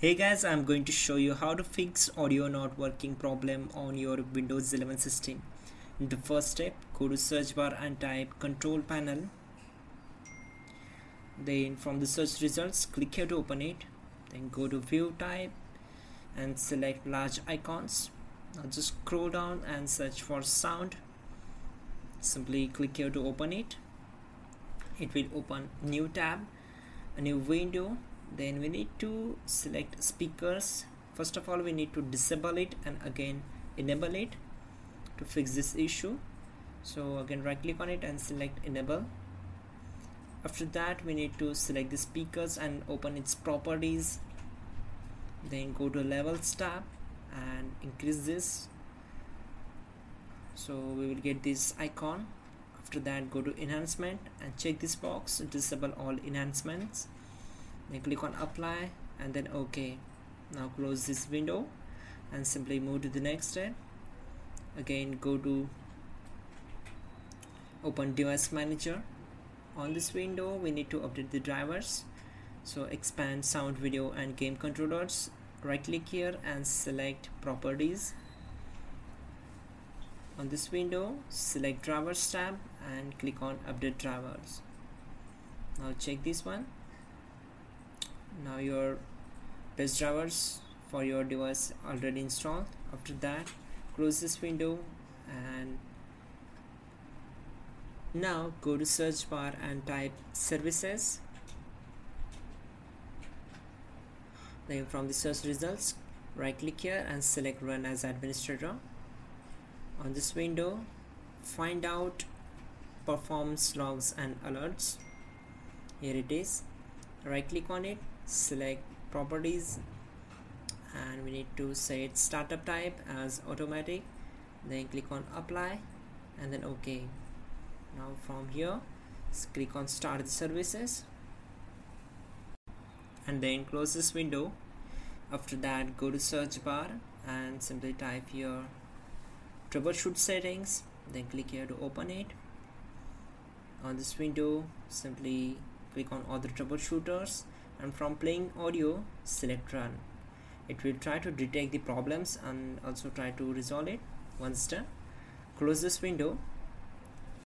Hey guys, I'm going to show you how to fix audio not working problem on your Windows 11 system. In the first step, go to search bar and type control panel. Then from the search results, click here to open it. Then go to view type and select large icons. Now just scroll down and search for sound. Simply click here to open it. It will open new tab, a new window. Then we need to select speakers. First of all, we need to disable it and again enable it to fix this issue. So again right click on it and select enable. After that, we need to select the speakers and open its properties. Then go to levels tab and increase this, so we will get this icon. After that, go to enhancement and check this box, disable all enhancements. Then click on apply and then OK. Now close this window and simply move to the next step. Again go to open device manager. On this window we need to update the drivers, so expand sound, video and game controllers. Right click here and select properties. On this window select drivers tab and click on update drivers. Now check this one. Now your best drivers for your device already installed. After that, close this window and now go to search bar and type services. Then from the search results, right click here and select run as administrator. On this window, find out performance logs and alerts. Here it is. Right click on it, select properties and we need to set startup type as automatic. Then click on apply and then OK. Now from here click on start the services and then close this window. After that, go to search bar and simply type here troubleshoot settings. Then click here to open it. On this window simply click on other troubleshooters and from playing audio select run. It will try to detect the problems and also try to resolve it. Once done, close this window